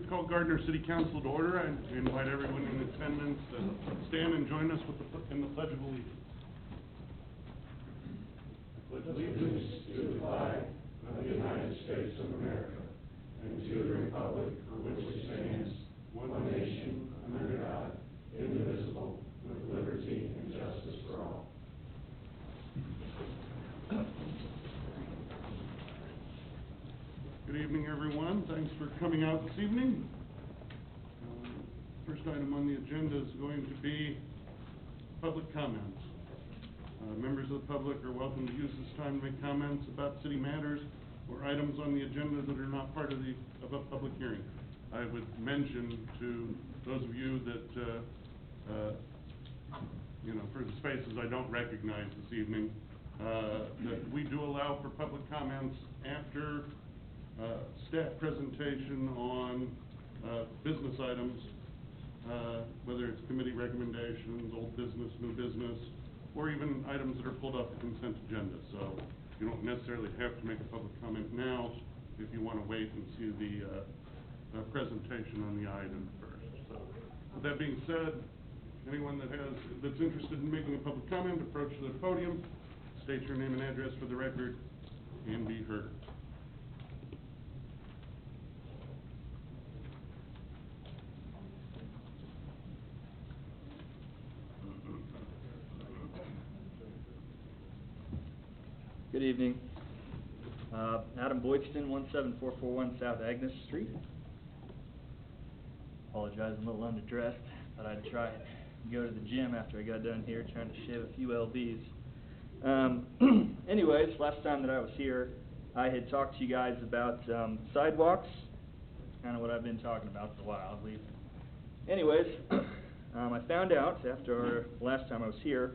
call Gardner City Council to order. I invite everyone in attendance to stand and join us with in the Pledge of Allegiance. Pledge allegiance to the flag of the United States of America and to the republic for which it stands, one nation, under God, indivisible, with liberty and justice for all. Good evening, everyone. Thanks for coming out this evening. First item on the agenda is going to be public comments. Members of the public are welcome to use this time to make comments about city matters or items on the agenda that are not part of a public hearing. I would mention to those of you that, for the spaces I don't recognize this evening, that we do allow for public comments after staff presentation on business items, whether it's committee recommendations, old business, new business, or even items that are pulled off the consent agenda. So you don't necessarily have to make a public comment now if you want to wait and see the presentation on the item first. So with that being said, anyone that's interested in making a public comment, approach the podium, state your name and address for the record, and be heard. Good evening. Adam Boydston, 17441 South Agnes Street. Apologize, I'm a little underdressed, but I'd try and go to the gym after I got done here trying to shave a few lbs. Anyways, last time that I was here, I had talked to you guys about sidewalks. That's kind of what I've been talking about for a while, I believe. Anyways, I found out after last time I was here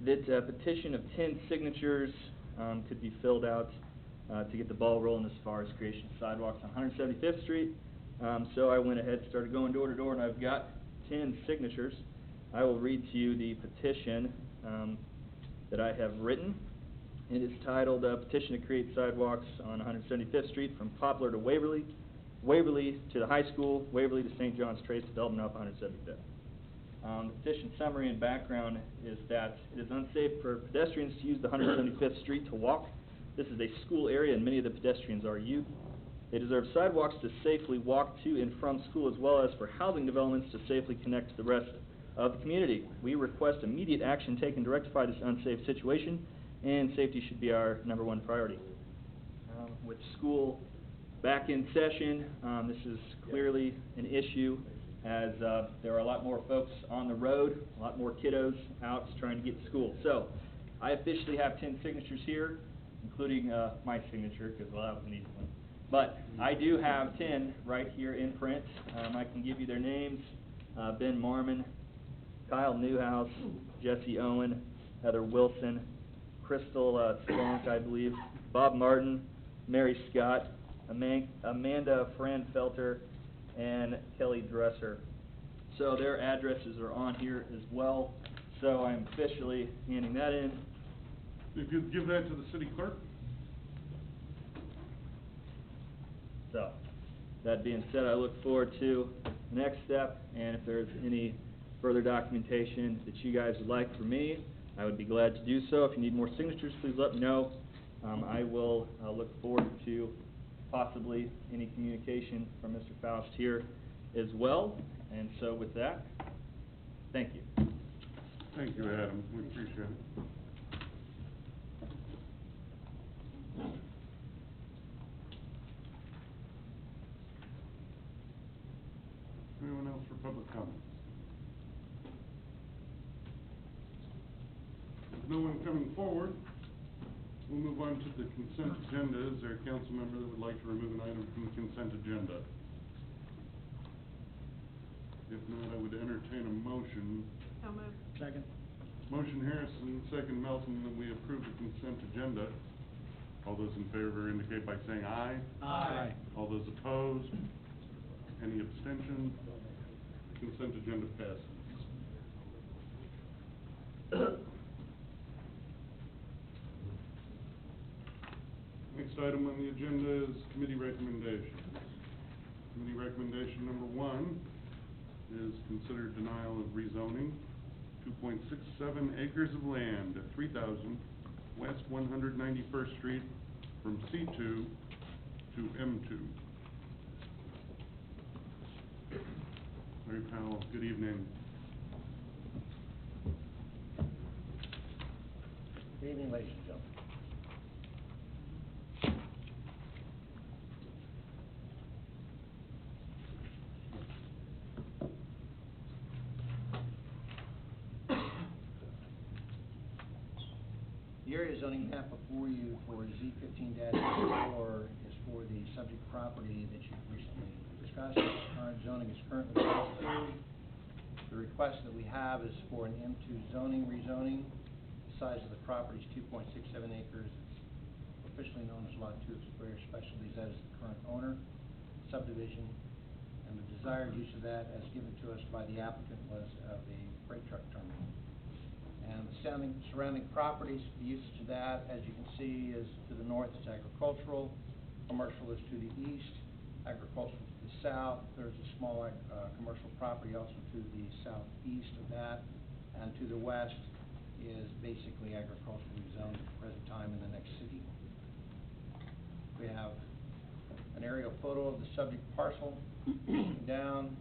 that a petition of 10 signatures could be filled out to get the ball rolling as far as creation of sidewalks on 175th Street. So I went ahead and started going door to door, and I've got 10 signatures. I will read to you the petition that I have written. It is titled Petition to Create Sidewalks on 175th Street from Poplar to Waverly, Waverly to the high school, Waverly to St. John's Trace Development up 175th. The petition summary and background is that it is unsafe for pedestrians to use the 175th Street to walk. This is a school area and many of the pedestrians are youth. They deserve sidewalks to safely walk to and from school, as well as for housing developments to safely connect to the rest of the community. We request immediate action taken to rectify this unsafe situation, and safety should be our #1 priority. With school back in session, this is clearly an issue, as there are a lot more folks on the road, a lot more kiddos out trying to get to school. So I officially have 10 signatures here, including my signature, because, well, that was an easy one. But I do have 10 right here in print. I can give you their names: Ben Marmon, Kyle Newhouse, Jesse Owen, Heather Wilson, Crystal Spelunk, I believe, Bob Martin, Mary Scott, Amanda Franfelter, and Kelly Dresser. So their addresses are on here as well. So I'm officially handing that in. If you'd give that to the city clerk. So that being said, I look forward to the next step, and if there's any further documentation that you guys would like from me, I would be glad to do so. If you need more signatures, please let me know. I will look forward to possibly any communication from Mr. Faust here as well. And so with that, thank you. Thank you, Adam. We appreciate it. Anyone else for public comments? With no one coming forward, we'll move on to the consent agenda. Is there a council member that would like to remove an item from the consent agenda? If not, I would entertain a motion. So moved. Second. Motion Harrison, second Melton, that we approve the consent agenda. All those in favor indicate by saying aye. Aye. All those opposed? Any abstentions? Consent agenda passes. Next item on the agenda is committee recommendations. Committee recommendation number 1 is considered denial of rezoning, 2.67 acres of land at 3000 West 191st Street from C2 to M2. Larry Powell, good evening. Good evening, ladies and gentlemen. The area zoning map before you for Z15-4 is for the subject property that you've recently discussed. Current zoning is currently Class 2. The request that we have is for an M2 zoning rezoning. The size of the property is 2.67 acres. It's officially known as Lot 2 of Square Specialties. That is the current owner, subdivision, and the desired use of that, as given to us by the applicant, was of a freight truck terminal. And the surrounding properties, the usage of that, as you can see, is to the north is agricultural, commercial is to the east, agricultural to the south. There's a small commercial property also to the southeast of that, and to the west is basically agriculturally zoned at the present time in the next city. We have an aerial photo of the subject parcel. Down,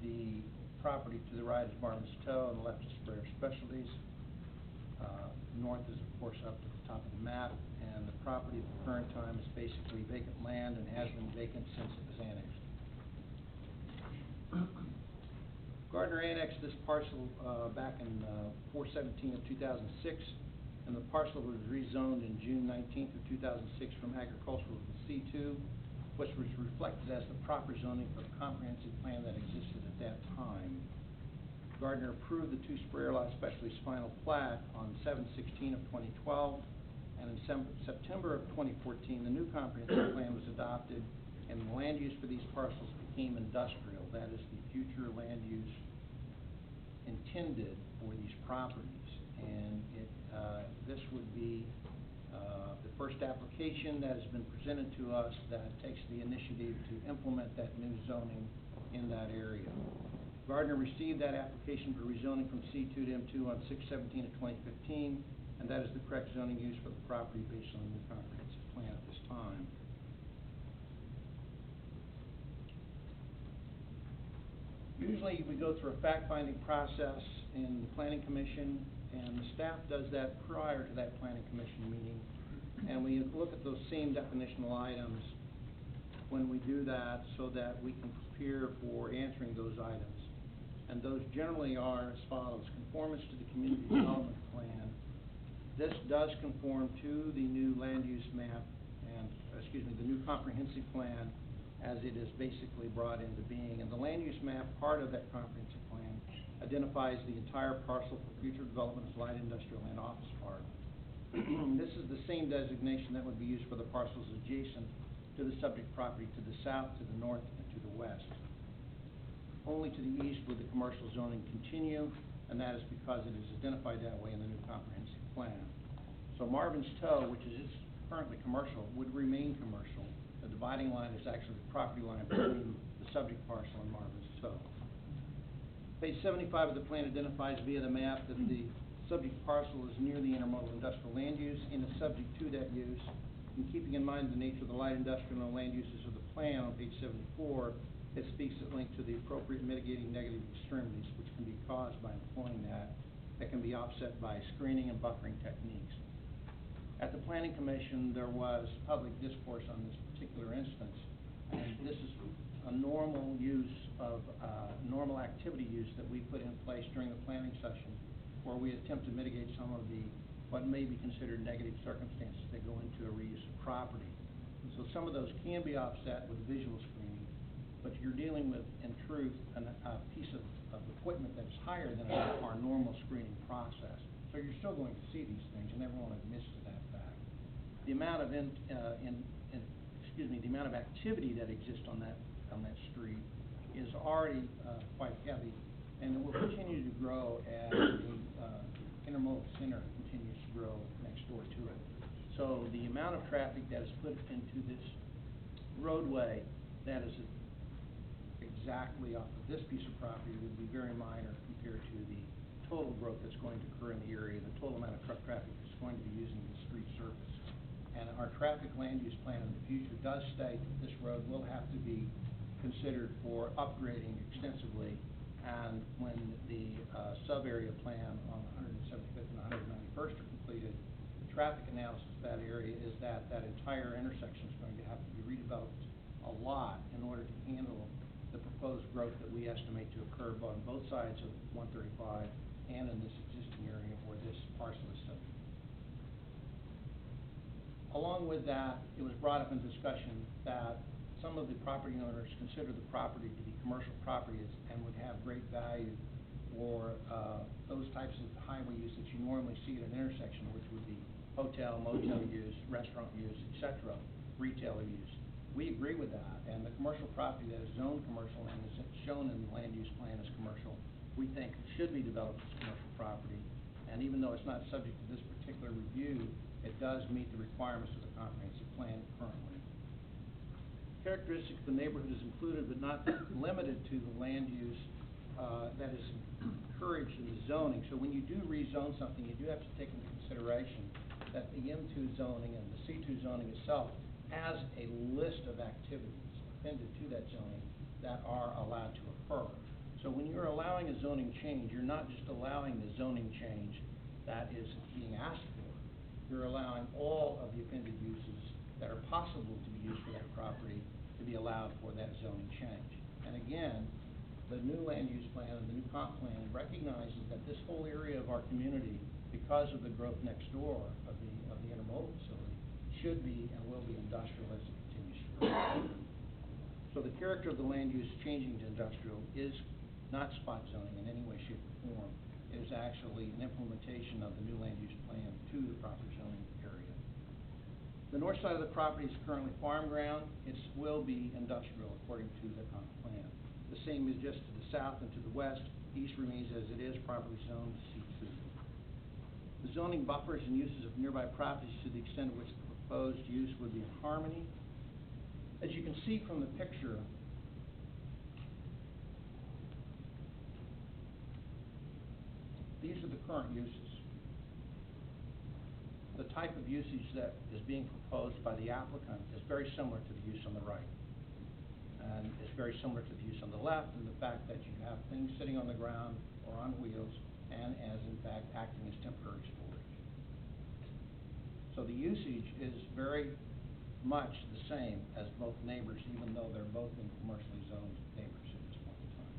the property to the right is Marvin's Toe, and the left is Sprayer Specialties. North is, of course, up to the top of the map, and the property at the current time is basically vacant land and has been vacant since it was annexed. Gardner annexed this parcel back in 4/17 of 2006, and the parcel was rezoned in June 19th of 2006 from agricultural to C2, which was reflected as the proper zoning for the comprehensive plan that existed at that time. Gardner approved the 2 Sprayer Lot Specialties final plat on 7/16 of 2012, and in September of 2014, the new comprehensive plan was adopted, and the land use for these parcels became industrial. That is the future land use intended for these properties, and this would be the first application that has been presented to us that takes the initiative to implement that new zoning in that area. Gardner received that application for rezoning from C2 to M2 on 6/17 of 2015, and that is the correct zoning use for the property based on the new comprehensive plan at this time. Usually we go through a fact-finding process in the Planning Commission, and the staff does that prior to that Planning Commission meeting, and we look at those same definitional items when we do that so that we can prepare for answering those items. And those generally are as follows: conformance to the community development plan. This does conform to the new land use map and, the new comprehensive plan as it is basically brought into being. And the land use map, part of that comprehensive plan, identifies the entire parcel for future development as light industrial and office park. This is the same designation that would be used for the parcels adjacent to the subject property to the south, to the north, and to the west. Only to the east would the commercial zoning continue, and that is because it is identified that way in the new comprehensive plan. So Marvin's Toe, which is currently commercial, would remain commercial. The dividing line is actually the property line between the subject parcel and Marvin's Toe. Page 75 of the plan identifies via the map that the subject parcel is near the intermodal industrial land use and is subject to that use. And keeping in mind the nature of the light industrial and land uses of the plan on page 74, it speaks at length to the appropriate mitigating negative extremities which can be caused by employing that can be offset by screening and buffering techniques. At the Planning Commission, there was public discourse on this particular instance, and this is a normal use of, normal activity use that we put in place during the planning session, where we attempt to mitigate some of the, what may be considered negative circumstances that go into a reuse of property. And so some of those can be offset with visual screening, but you're dealing with, in truth, a piece of equipment that's higher than our normal screening process. So you're still going to see these things, and everyone admits to that fact. The amount of the amount of activity that exists on that street is already quite heavy, and it will continue to grow as the intermodal center continues to grow next door to it. So the amount of traffic that is put into this roadway that is exactly off of this piece of property would be very minor compared to the total growth that's going to occur in the area, the total amount of truck traffic that's going to be using the street surface. And our traffic land use plan in the future does state that this road will have to be considered for upgrading extensively. And when the sub-area plan on 175th and 191st are completed, the traffic analysis of that area is that that entire intersection is going to have to be redeveloped a lot in order to handle the proposed growth that we estimate to occur on both sides of 135 and in this existing area where this parcel is subject. Along with that, it was brought up in discussion that some of the property owners consider the property to be commercial properties and would have great value for those types of highway use that you normally see at an intersection, which would be hotel, motel use, restaurant use, etc., retailer use. We agree with that, and the commercial property that is zoned commercial and is shown in the land use plan as commercial, we think should be developed as commercial property. And even though it's not subject to this particular review, it does meet the requirements of the comprehensive plan currently. Characteristics of the neighborhood is included but not limited to the land use that is encouraged in the zoning. So when you do rezone something, you do have to take into consideration that the M2 zoning and the C2 zoning itself has a list of activities appended to that zoning that are allowed to occur. So when you're allowing a zoning change, you're not just allowing the zoning change that is being asked for. You're allowing all of the appended uses that are possible to be used for that property to be allowed for that zoning change. And again, the new land use plan and the new comp plan recognizes that this whole area of our community, because of the growth next door of the intermodal facility, should be and will be industrial as it continues to grow. So the character of the land use changing to industrial is not spot zoning in any way, shape, or form. It is actually an implementation of the new land use plan to the proper zoning area. The north side of the property is currently farm ground. It will be industrial according to the comp plan. The same is just to the south and to the west. East remains as it is, properly zoned C2. The zoning buffers and uses of nearby properties to the extent of which the proposed use would be in harmony. As you can see from the picture, these are the current uses. The type of usage that is being proposed by the applicant is very similar to the use on the right. And it's very similar to the use on the left in the fact that you have things sitting on the ground or on wheels and as in fact acting as temporary storage. So the usage is very much the same as both neighbors, even though they're both in commercially zoned neighbors at this point in time.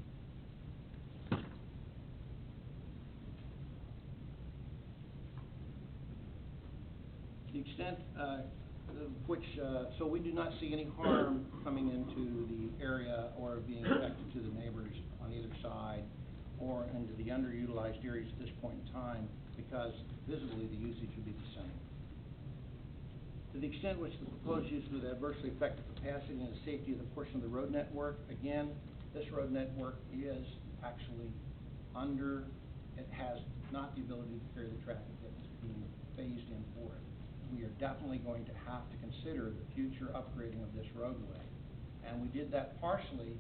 The extent so we do not see any harm coming into the area or being affected to the neighbors on either side or into the underutilized areas at this point in time because visibly the usage would be the same. To the extent which the proposed use would adversely affect the capacity and the safety of the portion of the road network, again, this road network is actually it has not the ability to carry the traffic that is being phased in for it. We are definitely going to have to consider the future upgrading of this roadway. And we did that partially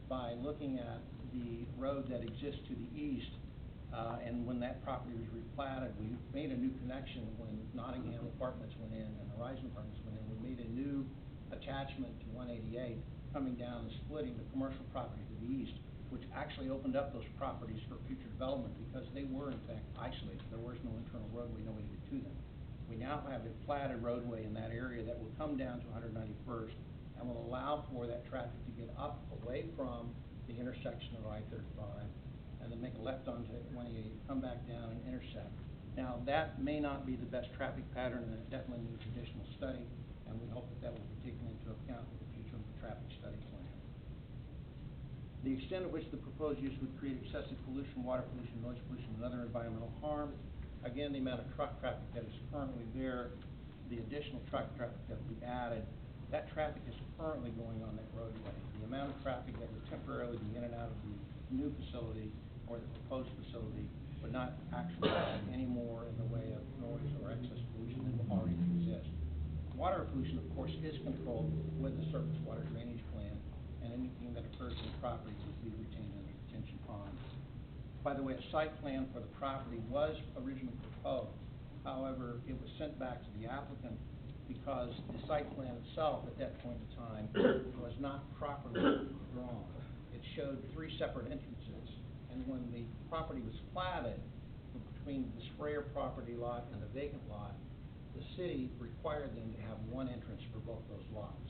by looking at the road that exists to the east, and when that property was replatted, we made a new connection when Nottingham Apartments went in and Horizon Apartments went in. We made a new attachment to 188 coming down and splitting the commercial property to the east, which actually opened up those properties for future development because they were in fact isolated. There was no internal roadway, no way to get to them. We now have a platted roadway in that area that will come down to 191st and will allow for that traffic to get up away from the intersection of I-35 and then make a left onto 188, come back down and intersect. Now that may not be the best traffic pattern and it definitely needs additional study, and we hope that will be taken into account with the future traffic study plan. The extent of which the proposed use would create excessive pollution, water pollution, noise pollution, and other environmental harm. Again, the amount of truck traffic that is currently there, the additional truck traffic that will be added, that traffic is currently going on that roadway. The amount of traffic that would temporarily be in and out of the new facility or the proposed facility would not actually add any more in the way of noise or excess pollution than already exist. Water pollution, of course, is controlled with the surface water drainage plan, and anything that occurs in the property would be retained in the retention pond. By the way, a site plan for the property was originally proposed. However, it was sent back to the applicant because the site plan itself at that point in time was not properly drawn. It showed 3 separate entrances, and when the property was platted between the Sprayer property lot and the vacant lot, the city required them to have 1 entrance for both those lots.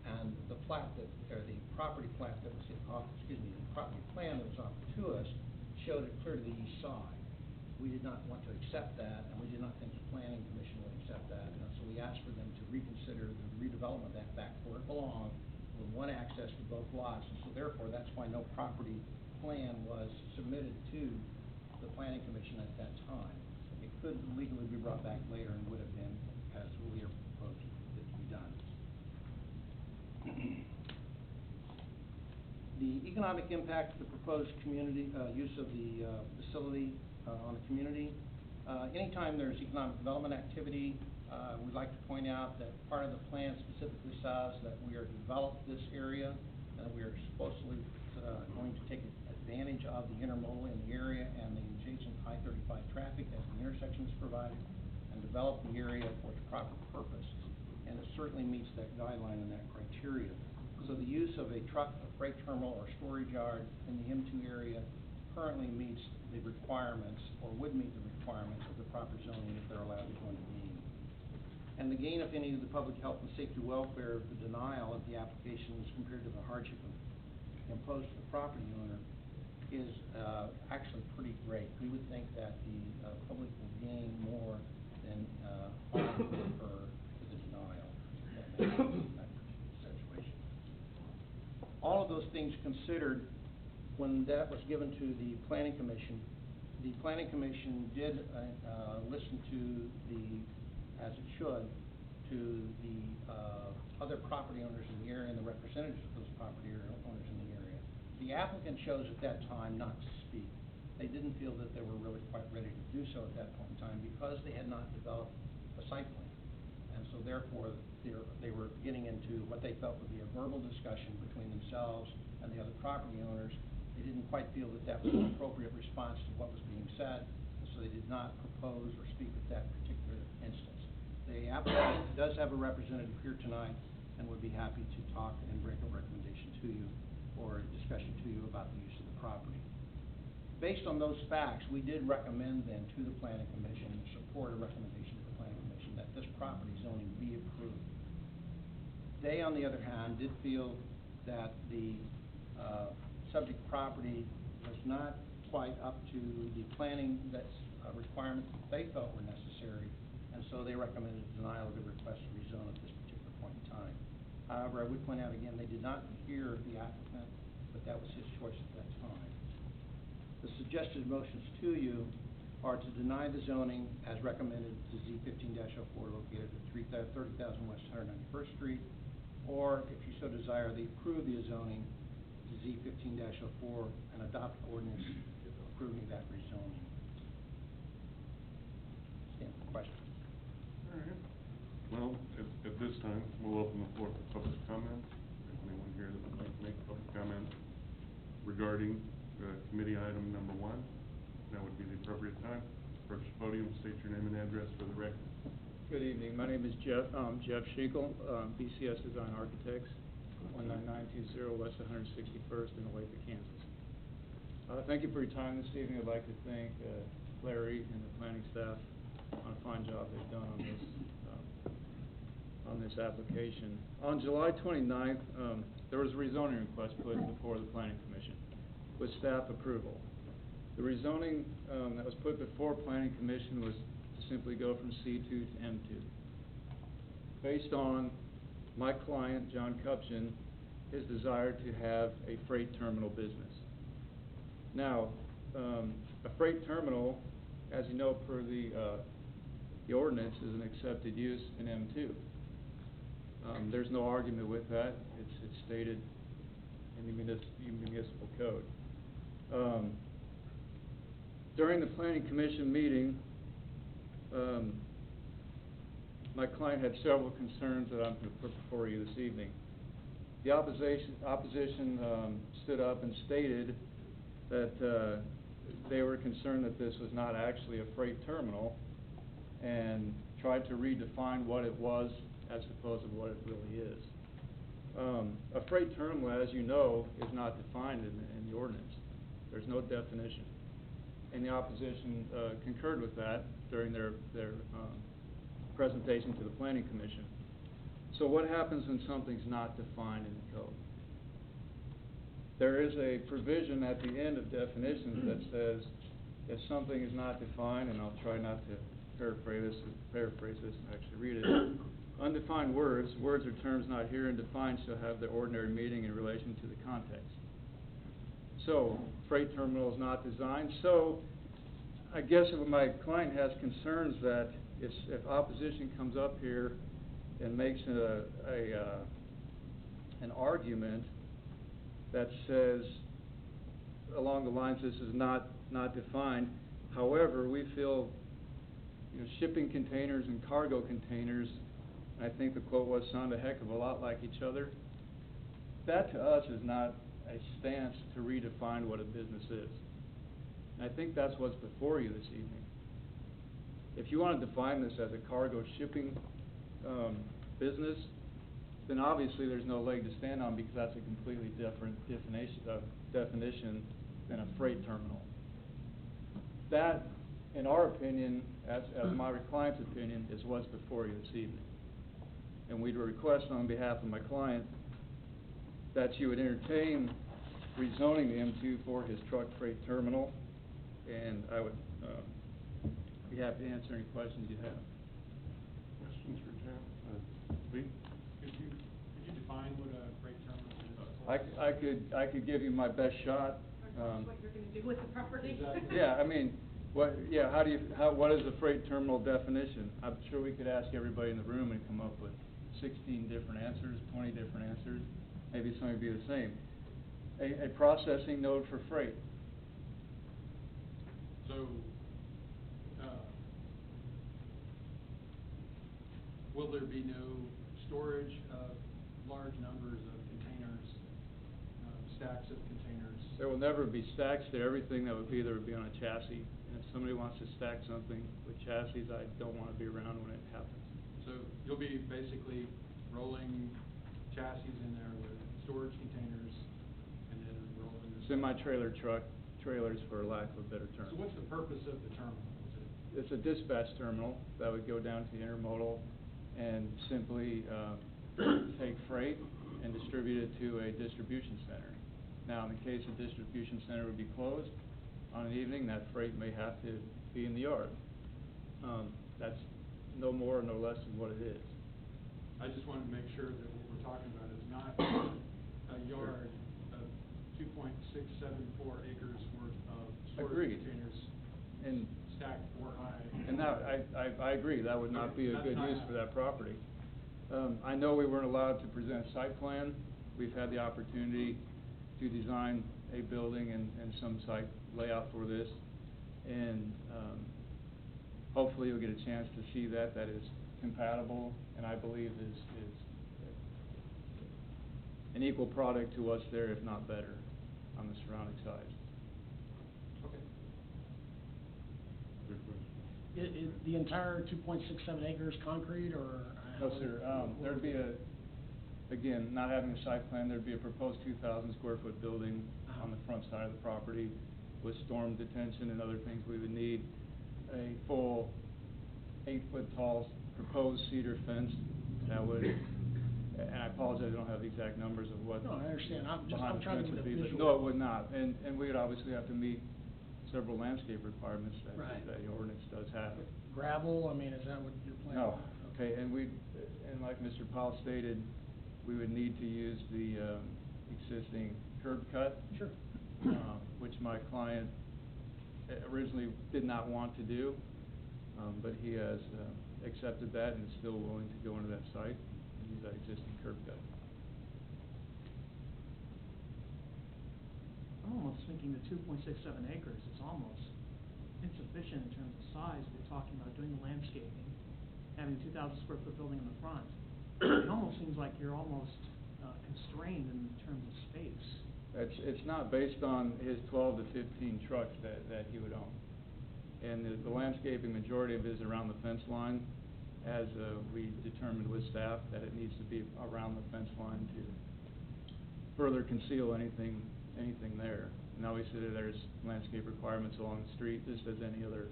And the plat that, or the property plat that was the property plan that was offered to us showed it clear to the east side. We did not want to accept that, and we did not think the planning commission would accept that, and so we asked for them to reconsider the redevelopment of that back where it belonged, with 1 access to both lots, and so therefore, that's why no property plan was submitted to the planning commission at that time. It could legally be brought back later and would have been, as we are proposing it to be done. The economic impact of the proposed community, use of the facility on the community. Anytime there's economic development activity, we'd like to point out that part of the plan specifically says that we are to develop this area, and we are supposedly going to take advantage of the intermodal in the area and the adjacent I-35 traffic as the intersection is provided, and develop the area for its proper purpose. And it certainly meets that guideline and that criteria. So the use of a truck, a freight terminal, or storage yard in the M2 area currently meets the requirements, or would meet the requirements of the proper zoning if they're allowed to go into being. And the gain, if any, of the public health and safety welfare of the denial of the application as compared to the hardship imposed to the property owner is actually pretty great. We would think that the public will gain more than harm will occur to the denial in that situation. All of those things considered, when that was given to the planning commission did listen to as it should, to the other property owners in the area and the representatives of those property owners in the area. The applicant chose at that time not to speak. They didn't feel that they were really quite ready to do so at that point in time because they had not developed a site plan. And so therefore, they were getting into what they felt would be a verbal discussion between themselves and the other property owners. They didn't quite feel that that was an appropriate response to what was being said, and so they did not propose or speak at that particular instance. The applicant does have a representative here tonight and would be happy to talk and bring a recommendation to you or a discussion to you about the use of the property. Based on those facts, we did recommend then to the planning commission, support a recommendation to the planning commission that this property zoning be approved. They, on the other hand, did feel that the subject property was not quite up to the planning requirements that they felt were necessary, and so they recommended denial of the request to rezone at this particular point in time. However, I would point out again, they did not hear the applicant, but that was his choice at that time. The suggested motions to you are to deny the zoning as recommended to Z15-04 located at 30,000 West 191st Street, or if you so desire, they approve the zoning to Z15-04 and adopt ordinance approving that rezoning. Stand for questions. All right. Well, at this time, we'll open the floor for public comment. If anyone here that would like to make public comment regarding committee item number 1, now would be the appropriate time. Approach the podium, state your name and address for the record. Good evening. My name is Jeff Schenkel, BCS Design Architects, 19920 West 161st in Olathe, Kansas. Thank you for your time this evening. I'd like to thank Larry and the planning staff on a fine job they've done on this application. On July 29th, there was a rezoning request put before the Planning Commission with staff approval. The rezoning that was put before Planning Commission was to simply go from C2 to M2. Based on my client, John Kupchin, his desire to have a freight terminal business. Now, a freight terminal, as you know, per the ordinance, is an accepted use in M2. There's no argument with that. It's stated in the municipal code. During the Planning Commission meeting, my client had several concerns that I'm going to put before you this evening. The opposition stood up and stated that they were concerned that this was not actually a freight terminal, and tried to redefine what it was as opposed to what it really is. A freight terminal, as you know, is not defined in the ordinance. There's no definition. And the opposition concurred with that during their presentation to the Planning Commission. So what happens when something's not defined in the code? There is a provision at the end of definitions that says if something is not defined, and I'll try not to paraphrase this and actually read it. Undefined words or terms not herein defined shall have their ordinary meaning in relation to the context. So, freight terminal is not designed, so I guess if my client has concerns that if opposition comes up here and makes an argument that says along the lines this is not defined, however, we feel shipping containers and cargo containers, I think the quote was, sound a heck of a lot like each other. That to us is not a stance to redefine what a business is. And I think that's what's before you this evening. If you want to define this as a cargo shipping business, then obviously there's no leg to stand on, because that's a completely different definition than a freight terminal. That, in our opinion, as my client's opinion, is what's before you this evening. And we'd request on behalf of my client that you would entertain rezoning the M2 for his truck freight terminal, and I would be happy to answer any questions you have. Questions for Jeff? Lee? Could you define what a freight terminal is? I could give you my best shot. What you're gonna do with the property? Exactly. Yeah, I mean, what is a freight terminal definition? I'm sure we could ask everybody in the room and come up with 16 different answers, 20 different answers. Maybe some would be the same. A processing node for freight. So, will there be no storage of large numbers of containers, stacks of containers? There will never be stacks there. Everything that would be there would be on a chassis. And if somebody wants to stack something with chassis, I don't want to be around when it happens. So you'll be basically rolling chassis in there with storage containers and then rolling the... Semi-trailer truck, trailers for lack of a better term. So what's the purpose of the terminal? Is It's a dispatch terminal that would go down to the intermodal and simply take freight and distribute it to a distribution center. Now, in the case a distribution center would be closed on an evening, that freight may have to be in the yard. That's no more or no less than what it is. I just wanted to make sure that what we're talking about is not a yard of 2.674 acres worth of storage Agreed. containers And stacked 4 high. And that, I agree, that would not be a good use for that property. I know we weren't allowed to present a site plan. We've had the opportunity to design a building and some site layout for this. And hopefully you'll get a chance to see that is compatible, and I believe is an equal product to what's there, if not better, on the surrounding sites. Okay. Other questions? Is the entire 2.67 acres concrete, or? No, sir. There'd be again, not having a site plan, there'd be a proposed 2,000 square foot building on the front side of the property with storm detention and other things we would need. A full 8-foot tall proposed cedar fence that would, and I apologize, I don't have the exact numbers of what. No, I understand. I'm behind the trying to fence get would a be, but visual. no, it would not. And we would obviously have to meet several landscape requirements that Right. the ordinance does have. Gravel, I mean, is that what you're planning? No, okay, and like Mr. Powell stated, we would need to use the existing curb cut. Sure. Which my client originally did not want to do, but he has accepted that and is still willing to go into that site and use that existing curb cut. I'm almost thinking the 2.67 acres is almost insufficient in terms of size. We're talking about doing the landscaping, having a 2,000 square foot building in the front. It almost seems like you're almost constrained in terms of space. It's not based on his 12 to 15 trucks that he would own. And the landscaping, majority of it is around the fence line, as we determined with staff that it needs to be around the fence line to further conceal anything there. And obviously, there's landscape requirements along the street, just as any other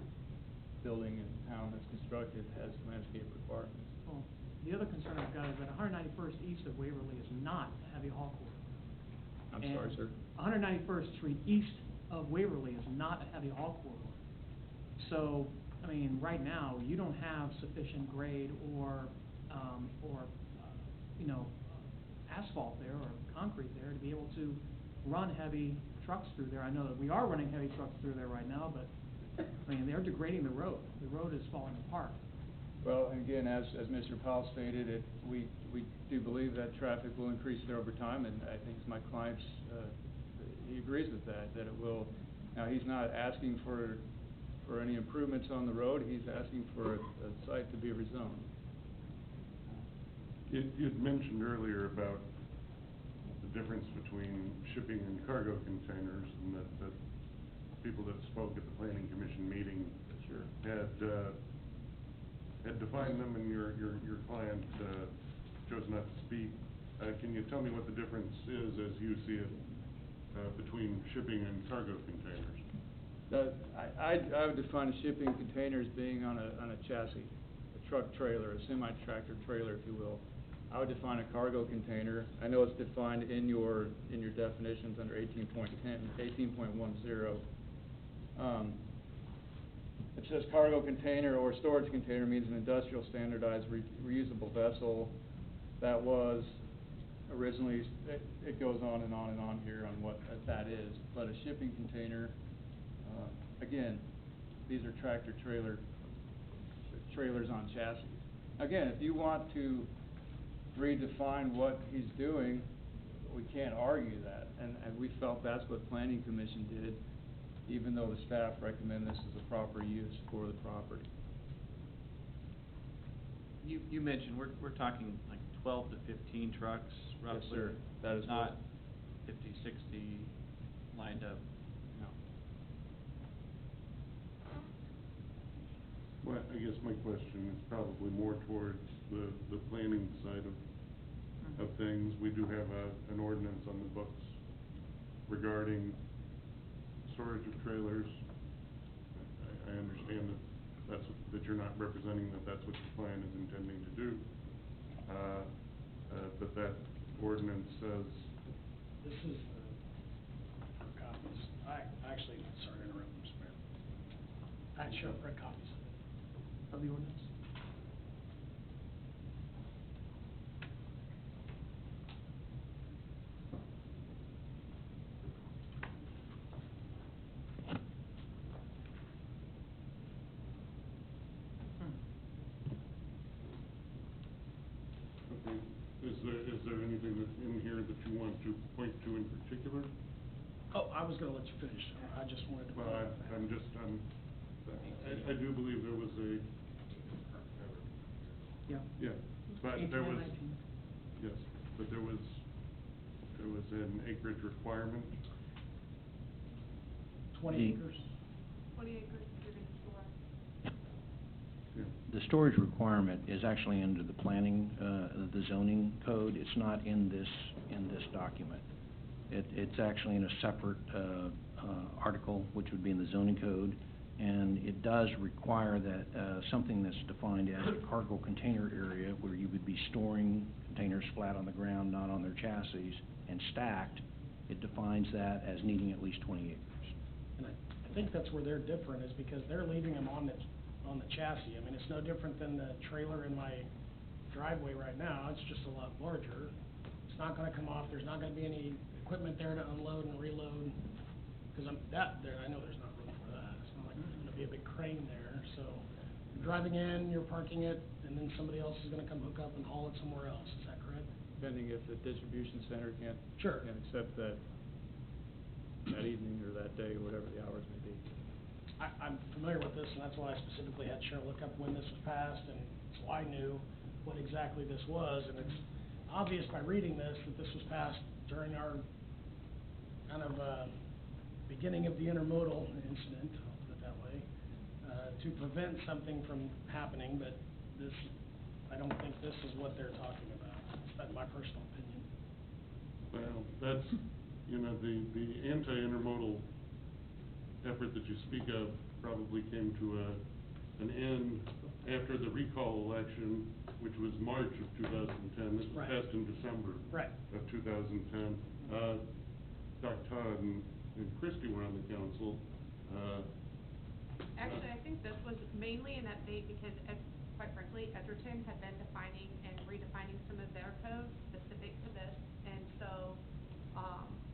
building in town that's constructed has landscape requirements. Well, the other concern I've got is that 191st east of Waverly is not a heavy haul corridor. I'm sorry, sir? 191st Street east of Waverly is not a heavy haul corridor. So, I mean, right now, you don't have sufficient grade or asphalt there or concrete there to be able to run heavy trucks through there. I know that we are running heavy trucks through there right now, but, I mean, they're degrading the road. The road is falling apart. Well, and again, as Mr. Powell stated, we do believe that traffic will increase there over time, and I think my client's, he agrees with that it will. Now, he's not asking for any improvements on the road, he's asking for a site to be rezoned. You'd mentioned earlier about the difference between shipping and cargo containers, and that people that spoke at the planning commission meeting Sure. had defined them, and your client chose not to speak. Can you tell me what the difference is, as you see it, between shipping and cargo containers? I would define a shipping container as being on a chassis, a truck trailer, a semi-tractor trailer, if you will. I would define a cargo container. I know it's defined in your definitions under 18.10, 18.10. It says cargo container or storage container means an industrial standardized reusable vessel that was originally, it goes on and on and on here on what that is. But a shipping container, again, these are tractor trailers on chassis. Again, if you want to redefine what he's doing, we can't argue that. And we felt that's what Planning Commission did, even though the staff recommend this as a proper use for the property. You mentioned, we're talking like 12 to 15 trucks roughly? Yes, sir. That is not 50, 60 lined up? No. Well, I guess my question is probably more towards the planning side of things. We do have an ordinance on the books regarding storage of trailers. I understand that you're not representing that's what your plan is intending to do. But that ordinance says... This is for copies. Actually, sorry to interrupt, Mr. Mayor. I sure read copies of it. Of the ordinance? Okay. Is there anything that's in here that you want to point to in particular? Oh, I was gonna let you finish. I just wanted to. Well, I do believe there was a... Yeah. Yeah, but there was... 18, 19. Yes, but there was an acreage requirement. 20 acres. 20 acres if you're gonna store. Yeah. The storage requirement is actually under the planning, the zoning code. It's not in this document. It's actually in a separate article, which would be in the zoning code, and it does require that something that's defined as a cargo container area, where you would be storing containers flat on the ground, not on their chassis, and stacked. It defines that as needing at least 20 acres. And I think that's where they're different, is because they're leaving them on the chassis. I mean, it's no different than the trailer in my driveway right now. It's just a lot larger. It's not gonna come off. There's not gonna be any equipment there to unload and reload, because I know there's not room for that. It's not like there's gonna be a big crane there. So you're driving in, you're parking it, and then somebody else is gonna come hook up and haul it somewhere else. Is that correct? Depending if the distribution center can't accept that evening or that day, or whatever the hours may be. I'm familiar with this, and that's why I specifically had Cheryl look up when this was passed, and so I knew what exactly this was, and obvious by reading this that this was passed during our kind of, beginning of the intermodal incident, I'll put it that way, to prevent something from happening, but this, I don't think this is what they're talking about. That's my personal opinion. Well, that's, you know, the anti-intermodal effort that you speak of probably came to an end after the recall election, which was March of 2010. This was Right. passed in December Right. of 2010. Doc Todd and Christie were on the council. Actually, I think this was mainly an update because, quite frankly, Edgerton had been defining and redefining some of their codes specific to this. And so,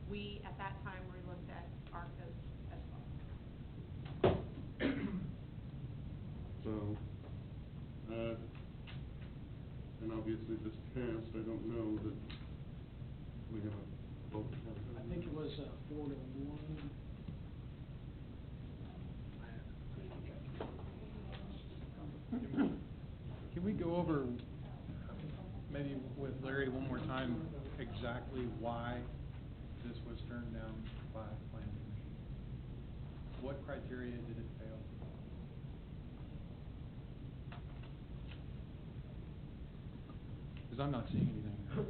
we, at that time, relooked at our codes as well. So, and obviously this passed, I don't know that we have a vote. I think it was 4-1. Can we go over, maybe with Larry one more time, exactly why this was turned down by planning commission? What criteria did it fail? Because I'm not seeing anything.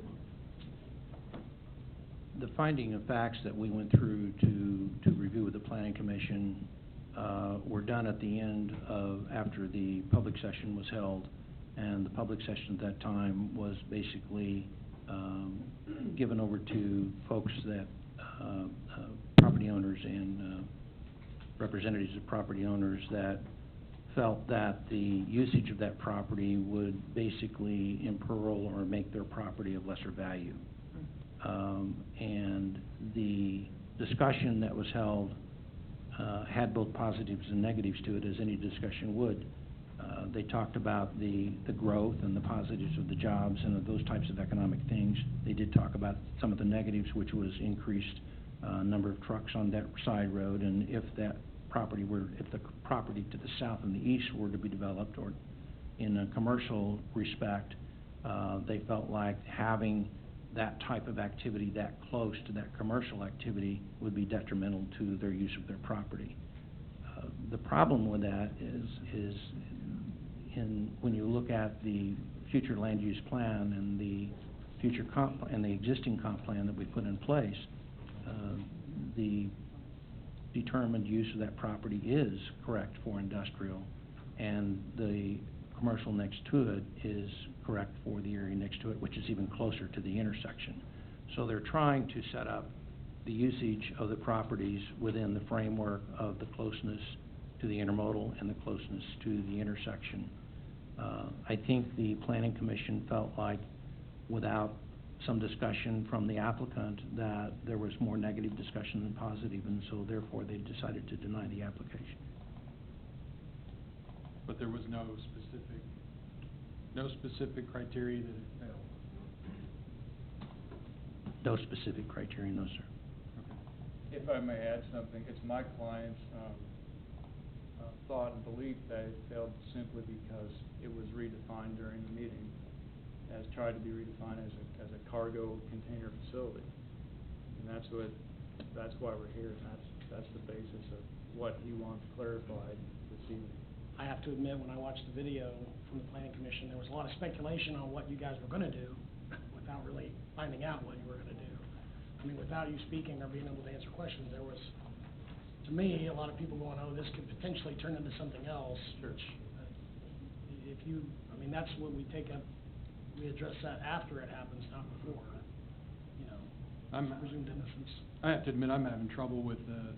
The finding of facts that we went through to review with the planning commission were done at the end of, after the public session was held, and the public session at that time was basically given over to folks that, property owners and representatives of property owners that felt that the usage of that property would basically imperil or make their property of lesser value. And the discussion that was held had both positives and negatives to it, as any discussion would. They talked about the growth and the positives of the jobs and of those types of economic things. They did talk about some of the negatives, which was increased number of trucks on that side road, and if the property to the south and the east were to be developed, or in a commercial respect, they felt like having that type of activity that close to that commercial activity would be detrimental to their use of their property. The problem with that is when you look at the future land use plan and the future and the existing comp plan that we put in place, the determined use of that property is correct for industrial, and the commercial next to it is correct for the area next to it, which is even closer to the intersection. So they're trying to set up the usage of the properties within the framework of the closeness to the intermodal and the closeness to the intersection. I think the Planning Commission felt like, without some discussion from the applicant, that there was more negative discussion than positive, and so therefore they decided to deny the application. But there was no specific criteria that it failed? No specific criteria, no, sir. If I may add something, it's my client's thought and belief that it failed simply because it was redefined during the meeting, as tried to be redefined as a cargo container facility. And that's why we're here, and that's the basis of what he wants clarified this evening. I have to admit, when I watched the video from the planning commission, there was a lot of speculation on what you guys were gonna do without really finding out what you were gonna do. I mean, without you speaking or being able to answer questions, there was, to me, a lot of people going, oh, this could potentially turn into something else. Sure. Which, I mean, that's what we take up, we address that after it happens, not before, you know, presumed innocence. I have to admit, I'm having trouble with the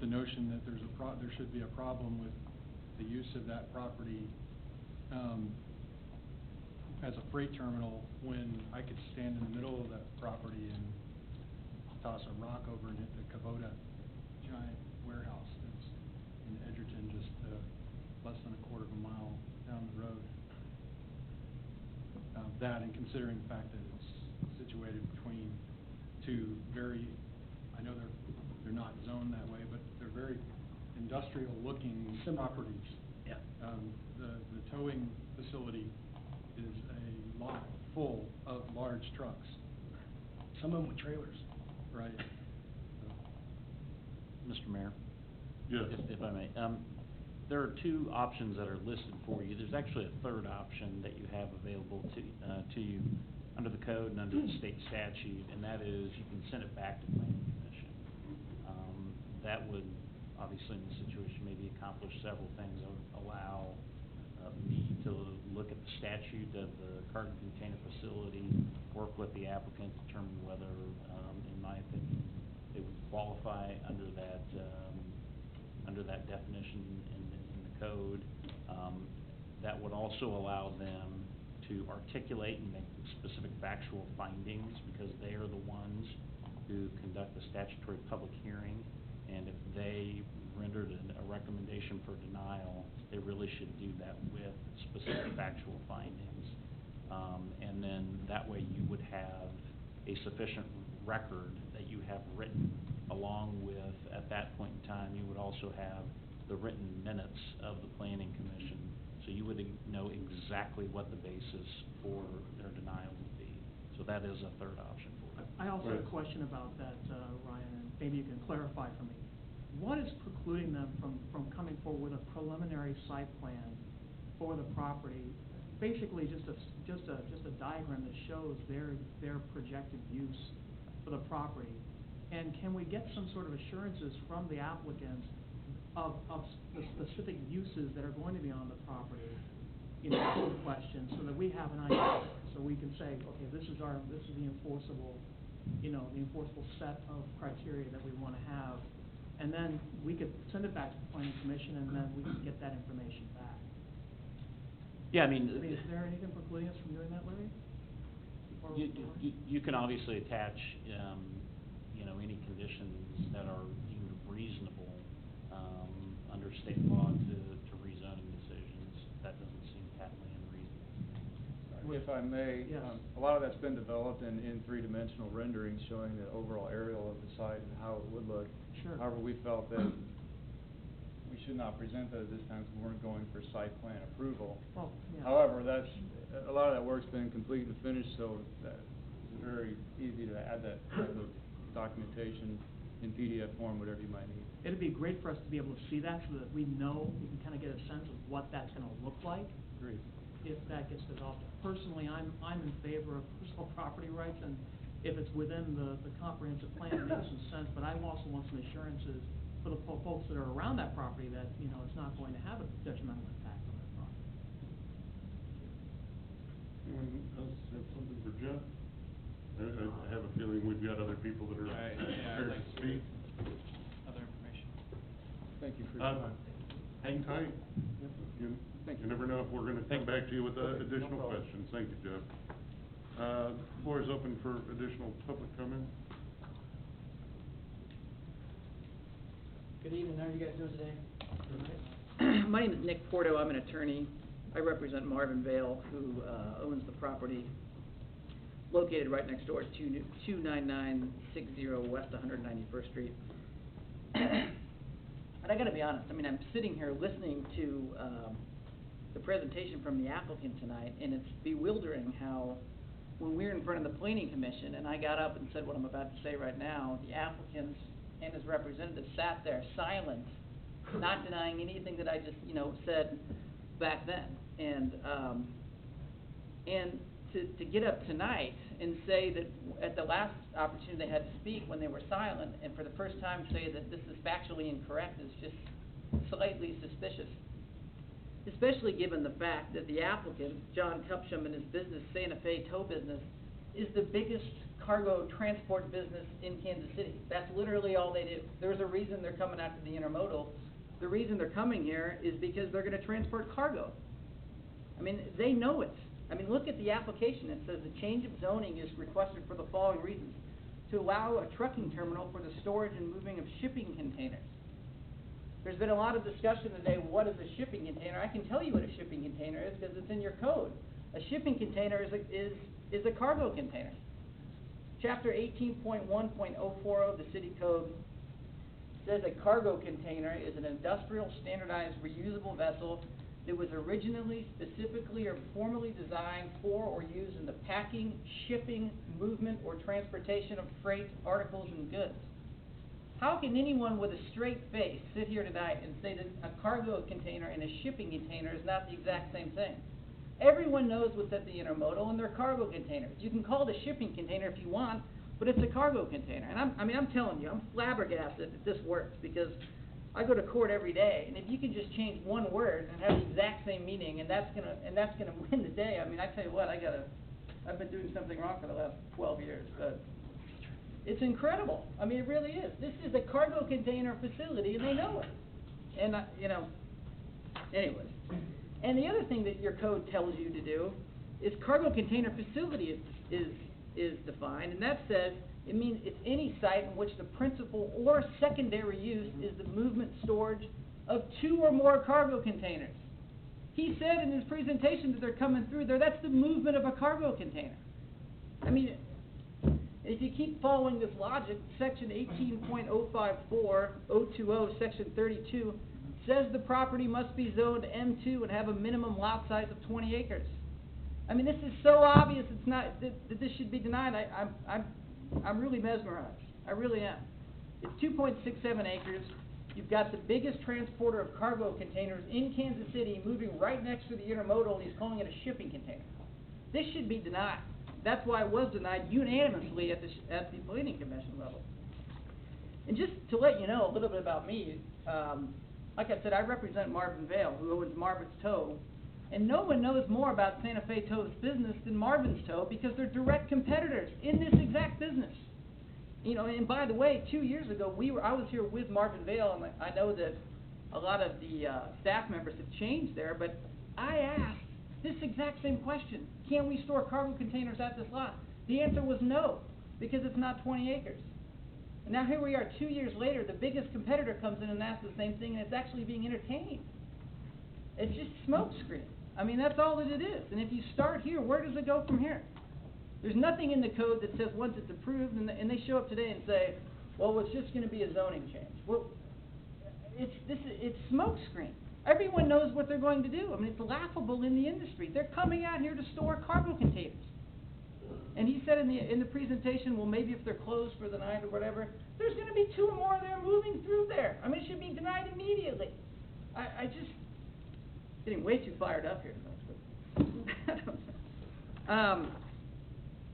notion that there should be a problem with the use of that property as a freight terminal, when I could stand in the middle of that property and toss a rock over and hit the Kubota giant warehouse that's in Edgerton, just less than a quarter of a mile down the road. That, and considering the fact that it's situated between two very, I know they're not zoned that way, but they're very industrial-looking properties. Yeah. The towing facility is a lot full of large trucks, Some of them with trailers. right? Mr. Mayor? Yes. If I may. There are two options that are listed for you. There's actually a third option that you have available to you under the code and under the state statute, and that is you can send it back to planning commission. That would, obviously in this situation, maybe accomplish several things. It would allow me to look at the statute of the cargo container facility, work with the applicant, determine whether, in my opinion, they would qualify under that definition in the code. That would also allow them to articulate and make specific factual findings, because they are the ones who conduct the statutory public hearing, and if they rendered a recommendation for denial, they really should do that with specific factual findings. And then that way you would have a sufficient record that you have written, along with, at that point in time, you would also have the written minutes of the planning commission, so you would know exactly what the basis for their denial would be. So that is a third option for you. I also have a question about that, Ryan, and maybe you can clarify for me. What is precluding them from coming forward with a preliminary site plan for the property? Basically, just a diagram that shows their projected use for the property. And can we get some sort of assurances from the applicants of the specific uses that are going to be on the property, in question, so that we have an idea, so we can say, okay, this is the enforceable, the enforceable set of criteria that we want to have, and then we could send it back to the planning commission, and then we can get that information back. Yeah, I mean, Is there anything precluding us from doing that, Larry? you can obviously attach, any conditions that are deemed reasonable, under state law to rezoning decisions. That doesn't seem patently unreasonable. If I may, Yes. a lot of that's been developed in three-dimensional renderings showing the overall aerial of the site and how it would look. Sure. However, we felt that we should not present that at this time because we weren't going for site plan approval. Well, yeah. However, a lot of that work's been complete and finished, so that it's very easy to add that type of documentation in PDF form, whatever you might need. It'd be great for us to be able to see that, so that we know, we can kind of get a sense of what that's going to look like. Agreed. If that gets developed. Personally, I'm in favor of personal property rights, and if it's within the comprehensive plan, it makes some sense, but I also want some assurances for the folks that are around that property that, it's not going to have a detrimental impact on their property. Anyone else have something for Jeff? I have a feeling we've got other people that are prepared to speak. Other information. Thank you for your time. Hang tight. You Thank you. never know if we're gonna come back to you with additional questions. Thank you, Jeff. The floor is open for additional public comment. Good evening, how are you guys doing today? My name is Nick Porto, I'm an attorney. I represent Marvin Vale, who owns the property located right next door to 29960 West 191st Street. And I gotta be honest, I'm sitting here listening to the presentation from the applicant tonight, and it's bewildering how, when we were in front of the planning commission, and I got up and said what I'm about to say right now, the applicant and his representative sat there silent, not denying anything that I just, said back then. And to get up tonight and say that at the last opportunity they had to speak when they were silent, and for the first time say that this is factually incorrect is just slightly suspicious. Especially given the fact that the applicant, John Cupsham, and his business, Santa Fe Tow Business, is the biggest cargo transport business in Kansas City. That's literally all they do. There's a reason they're coming after the intermodal. The reason they're coming here is because they're gonna transport cargo. They know it. Look at the application. It says the change of zoning is requested for the following reasons: to allow a trucking terminal for the storage and moving of shipping containers. There's been a lot of discussion today, what is a shipping container? I can tell you what a shipping container is because it's in your code. A shipping container is a cargo container. Chapter 18.1.040 of the city code says a cargo container is an industrial standardized reusable vessel that was originally, specifically, or formally designed for or used in the packing, shipping, movement, or transportation of freight, articles, and goods. How can anyone with a straight face sit here tonight and say that a cargo container and a shipping container is not the exact same thing? Everyone knows what's at the intermodal, and they're cargo containers. You can call it a shipping container if you want, but it's a cargo container. And I'm telling you, I'm flabbergasted that this works, because I go to court every day, and if you can just change one word and have the exact same meaning, and that's gonna win the day. I mean, I tell you what, I've been doing something wrong for the last 12 years, but it's incredible. I mean, it really is. This is a cargo container facility, and they know it. And anyways. And the other thing that your code tells you to do is cargo container facility is defined, and that says it means it's any site in which the principal or secondary use is the movement, storage of 2 or more cargo containers. He said in his presentation that they're coming through there, that's the movement of a cargo container. I mean, if you keep following this logic, section 18.054.020, section 32, says the property must be zoned M2 and have a minimum lot size of 20 acres. I mean, this is so obvious it's not, that this should be denied. I'm really mesmerized. I really am. It's 2.67 acres. You've got the biggest transporter of cargo containers in Kansas City moving right next to the intermodal, and he's calling it a shipping container. This should be denied. That's why it was denied unanimously at the planning commission level. And just to let you know a little bit about me, like I said, I represent Marvin Vale, who owns Marvin's Tow, and no one knows more about Santa Fe Tow's business than Marvin's Tow, because they're direct competitors in this exact business. You know, and by the way, 2 years ago, I was here with Marvin Vale, and I know that a lot of the staff members have changed there, but I asked this exact same question: can we store cargo containers at this lot? The answer was no, because it's not 20 acres. And now here we are 2 years later, the biggest competitor comes in and asks the same thing, and it's actually being entertained. It's just smoke screen. I mean, that's all that it is. And if you start here, where does it go from here? There's nothing in the code that says once it's approved, and they show up today and say, well, it's just going to be a zoning change. Well, it's smoke screen. Everyone knows what they're going to do. I mean, it's laughable in the industry. They're coming out here to store cargo containers. And he said in the presentation, well, maybe if they're closed for the night or whatever, there's going to be 2 or more there moving through there. I mean, it should be denied immediately. I just getting way too fired up here.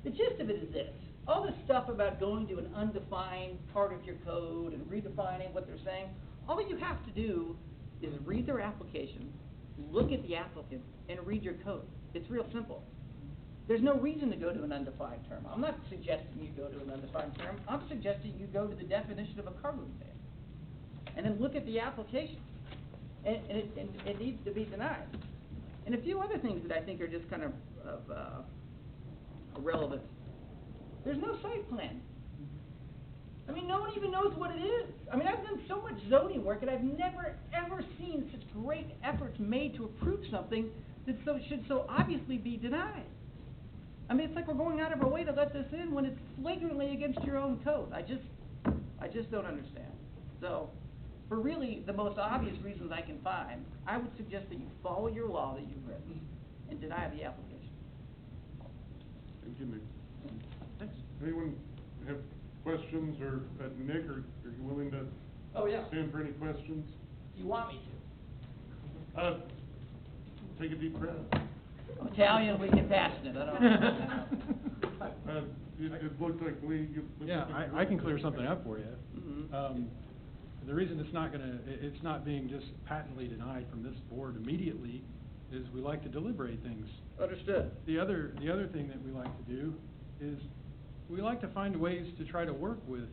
The gist of it is this: all this stuff about going to an undefined part of your code and redefining what they're saying, all you have to do is read their application, look at the applicant, and read your code. It's real simple. There's no reason to go to an undefined term. I'm not suggesting you go to an undefined term. I'm suggesting you go to the definition of a cargo container, and then look at the application. And it needs to be denied. And a few other things that I think are just kind of irrelevant. There's no site plan. I mean, no one even knows what it is. I mean, I've done so much zoning work, and I've never, ever seen such great efforts made to approve something that should so obviously be denied. I mean, it's like we're going out of our way to let this in when it's flagrantly against your own code. I just don't understand. So, for really the most obvious reasons I can find, I would suggest that you follow your law that you've written and deny the application. Thank you, Nick. Thanks. Anyone have questions, or Nick, are you willing to stand for any questions? Do you want me to? Take a deep breath. I'm Italian, we get passionate. I don't know. It looked like Lee. Yeah, I can clear something up for you. Mm-hmm. The reason it's not being just patently denied from this board immediately is we like to deliberate things. Understood. The other thing that we like to do is we like to find ways to try to work with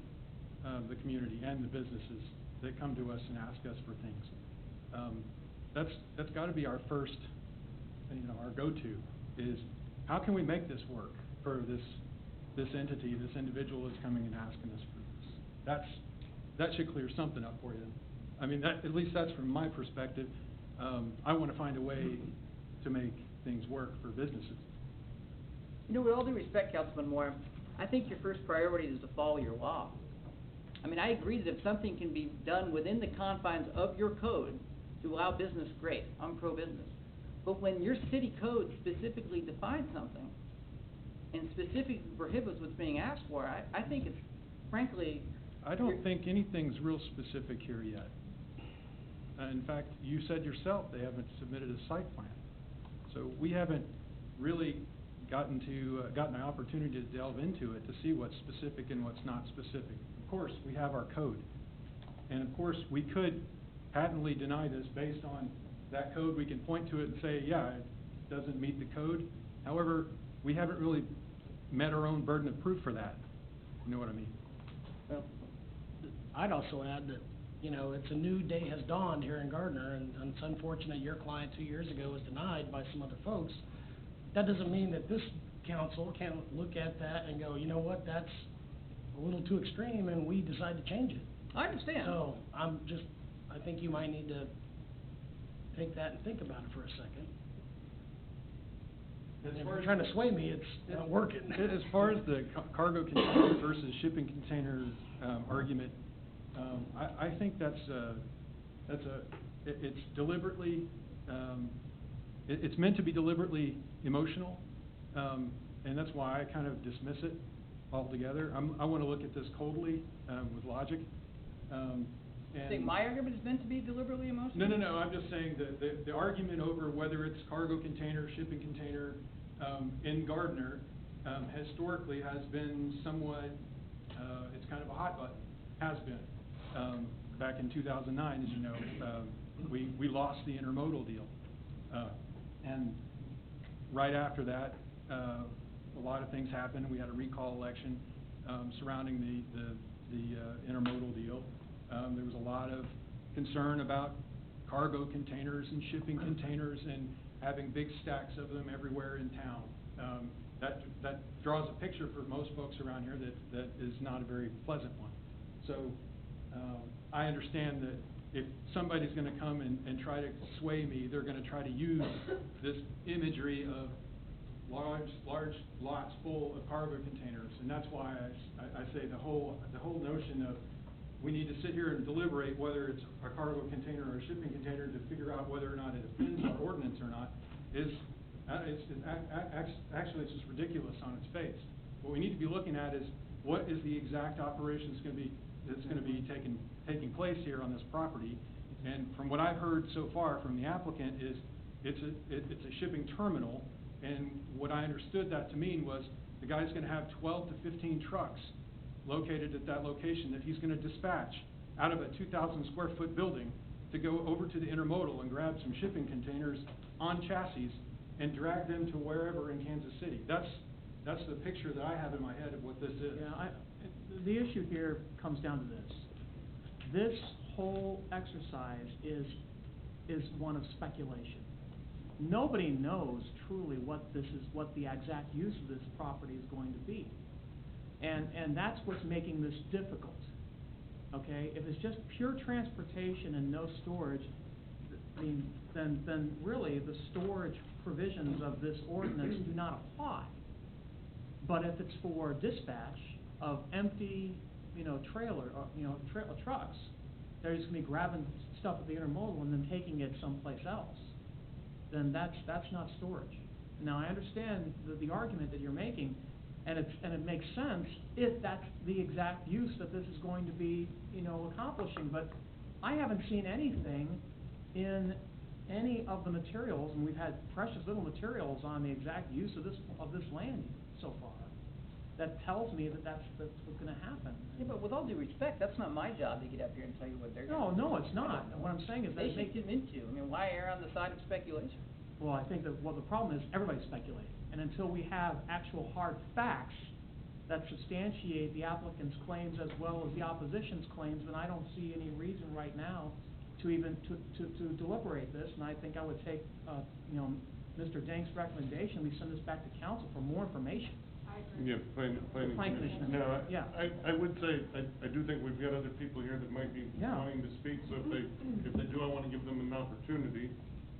the community and the businesses that come to us and ask us for things. That's got to be our first, our go-to is how can we make this work for this entity, this individual that's coming and asking us for this. That should clear something up for you. I mean, at least that's from my perspective. I want to find a way to make things work for businesses. With all due respect, Councilman Moore, I think your first priority is to follow your law. I mean, I agree that if something can be done within the confines of your code, to allow business, great, I'm pro-business. But when your city code specifically defines something and specifically prohibits what's being asked for, I think it's frankly. I don't think anything's real specific here yet. In fact, you said yourself, they haven't submitted a site plan. So we haven't really gotten an opportunity to delve into it to see what's specific and what's not specific. Of course, we have our code. And of course, we could patently deny this based on that code. We can point to it and say, yeah, it doesn't meet the code. However, we haven't really met our own burden of proof for that. You know what I mean? Well, I'd also add that, you know, it's a new day has dawned here in Gardner, and it's unfortunate your client 2 years ago was denied by some other folks. That doesn't mean that this council can look at that and go, you know what, that's a little too extreme, and we decide to change it. I understand. So, I think you might need to take that and think about it for a second. As If far you're as trying to sway me, it's not working. As far as the cargo container versus shipping container argument, I think it's deliberately, it's meant to be deliberately emotional, and that's why I kind of dismiss it altogether. I want to look at this coldly, with logic. You think my argument is meant to be deliberately emotional? No, I'm just saying that the argument over whether it's cargo container, shipping container, in Gardner, historically has been somewhat, it's kind of a hot button, has been. Back in 2009, as you know, we lost the intermodal deal. And right after that, a lot of things happened. We had a recall election, surrounding the intermodal deal. There was a lot of concern about cargo containers and shipping containers and having big stacks of them everywhere in town. That draws a picture for most folks around here that is not a very pleasant one. So I understand that if somebody's going to come and try to sway me, they're going to try to use this imagery of large lots full of cargo containers, and that's why I say the whole notion of we need to sit here and deliberate whether it's a cargo container or a shipping container to figure out whether or not it offends our ordinance or not actually it's just ridiculous on its face. What we need to be looking at is what is the exact operation that's going to be taking place here on this property. And from what I've heard so far from the applicant is it's a shipping terminal, and what I understood that to mean was the guy's going to have 12 to 15 trucks located at that location that he's going to dispatch out of a 2,000 square foot building to go over to the intermodal and grab some shipping containers on chassis and drag them to wherever in Kansas City. That's the picture that I have in my head of what this is. Yeah, the issue here comes down to this. This whole exercise is one of speculation. Nobody knows truly what the exact use of this property is going to be. And that's what's making this difficult, okay? If it's just pure transportation and no storage, I mean, then really the storage provisions of this ordinance do not apply. But if it's for dispatch of empty, trucks, they're just gonna be grabbing stuff at the intermodal and then taking it someplace else, then that's not storage. Now, I understand the argument that you're making, and it makes sense if that's the exact use that this is going to be, accomplishing. But I haven't seen anything in any of the materials, and we've had precious little materials on the exact use of this land so far, that tells me that that's what's going to happen. Yeah, but with all due respect, that's not my job to get up here and tell you what they're going to do. No, it's not. What I'm saying is that they should get into. I mean, why err on the side of speculation? Well, I think that the problem is everybody's speculating. And until we have actual hard facts that substantiate the applicant's claims as well as the opposition's claims, then I don't see any reason right now to even to deliberate this. And I think I would take, Mr. Dank's recommendation, we send this back to council for more information. I agree. Yeah, planning commission. Commission. Now, I would say, I do think we've got other people here that might be wanting to speak, so if they do, I want to give them an opportunity,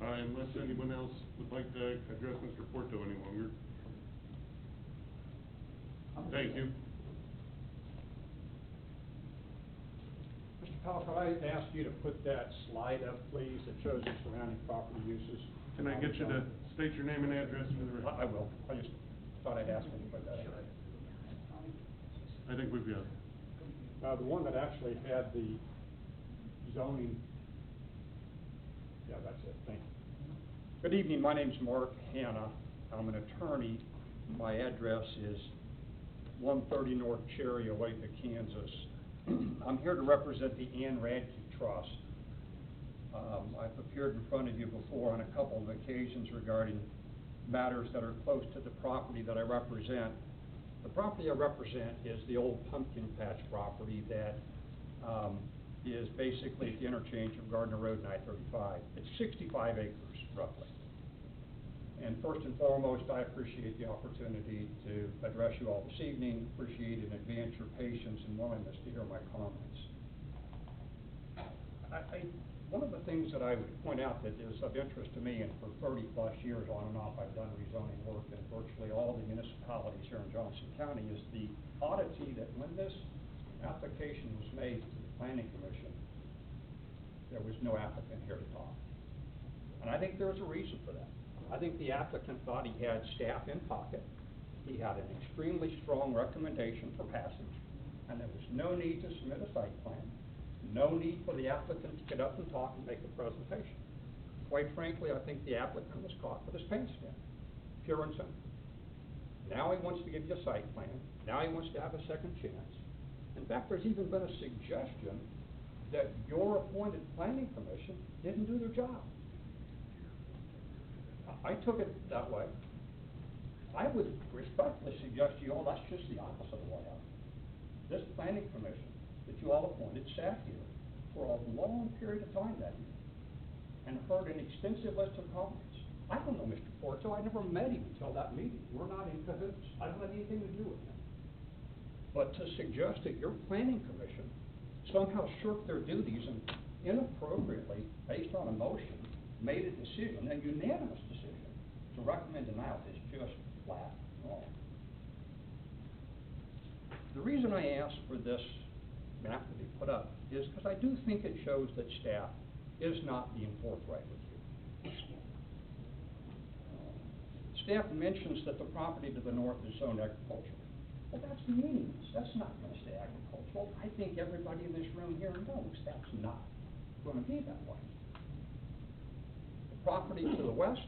unless anyone else would like to address Mr. Porto any longer. Thank you. Mr. Kyle, could I ask you to put that slide up, please, that shows the surrounding property uses? Can I get you to state your name and address for the record? I will. I just thought I'd ask when you put that up. I think we've got it. The one that actually had the zoning, yeah, that's it, thank you. Good evening, my name's Mark Hanna. I'm an attorney. My address is 130 North Cherry, Olathe, Kansas. I'm here to represent the Ann Radke Trust. I've appeared in front of you before on a couple of occasions regarding matters that are close to the property that I represent. The property I represent is the old pumpkin patch property that is basically at the interchange of Gardner Road and I-35. It's 65 acres, roughly. And first and foremost, I appreciate the opportunity to address you all this evening, appreciate in advance your patience and willingness to hear my comments. One of the things that I would point out that is of interest to me, and for 30-plus years on and off, I've done rezoning work in virtually all the municipalities here in Johnson County, is the oddity that when this application was made to the Planning Commission, there was no applicant here to talk. And I think there's a reason for that. I think the applicant thought he had staff in pocket. He had an extremely strong recommendation for passage, and there was no need to submit a site plan, no need for the applicant to get up and talk and make a presentation. Quite frankly, I think the applicant was caught with his pants down, pure and simple. Now he wants to give you a site plan. Now he wants to have a second chance. In fact, there's even been a suggestion that your appointed planning commission didn't do their job. I took it that way. I would respectfully suggest to you all that's just the opposite of what happened. This planning commission that you all appointed sat here for a long period of time that year and heard an extensive list of comments. I don't know Mr. Porto. I never met him until that meeting. We're not in cahoots. I don't have anything to do with him. But to suggest that your planning commission somehow shirked their duties and inappropriately, based on a motion, made a decision, a unanimous decision, to recommend denial is just flat wrong. The reason I asked for this map to be put up is because I do think it shows that staff is not being forthright with you. Staff mentions that the property to the north is zoned agricultural. Well, that's meaningless. That's not going to stay agricultural. I think everybody in this room here knows that's not going to be that way. The property to the west,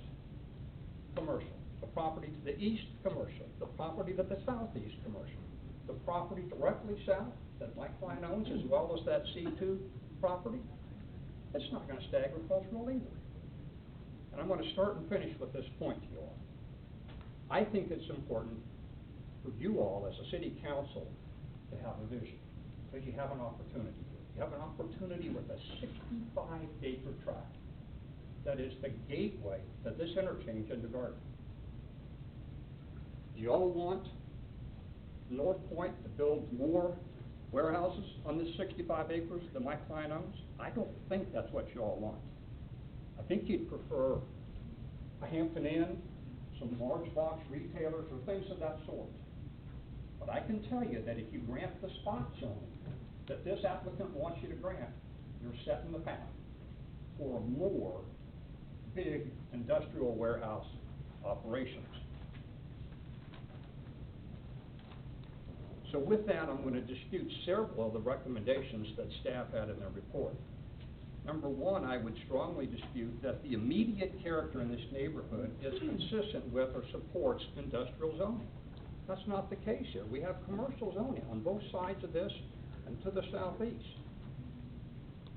commercial. The property to the east, commercial. The property to the southeast, commercial. The property directly south that my client owns, as well as that C2 property, it's not going to stay agricultural either. And I'm going to start and finish with this point to you all. I think it's important for you all as a city council to have a vision, because you have an opportunity here. You have an opportunity with a 65-acre tract that is the gateway to this interchange into Gardner. Do you all want North Point to build more warehouses on this 65 acres that my client owns? I don't think that's what you all want. I think you'd prefer a Hampton Inn, some large box retailers, or things of that sort. But I can tell you that if you grant the spot zoning that this applicant wants you to grant, you're setting the path for more big industrial warehouse operations. So with that, I'm going to dispute several of the recommendations that staff had in their report. Number one, I would strongly dispute that the immediate character in this neighborhood is consistent with or supports industrial zoning. That's not the case here. We have commercial zoning on both sides of this and to the southeast.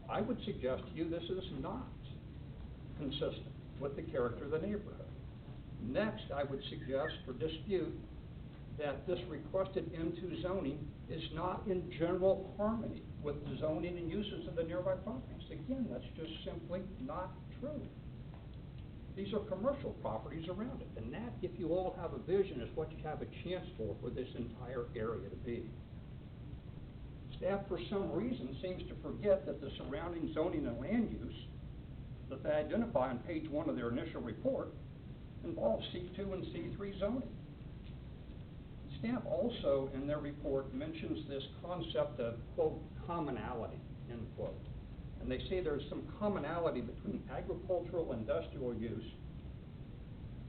I would suggest to you this is not consistent with the character of the neighborhood. Next, I would suggest or dispute that this requested M2 zoning is not in general harmony with the zoning and uses of the nearby properties. Again, that's just simply not true. These are commercial properties around it, and that, if you all have a vision, is what you have a chance for this entire area to be. Staff, for some reason, seems to forget that the surrounding zoning and land use that they identify on page 1 of their initial report involves C2 and C3 zoning. Staff also, in their report, mentions this concept of, quote, commonality. end quote. And they say there's some commonality between agricultural and industrial use.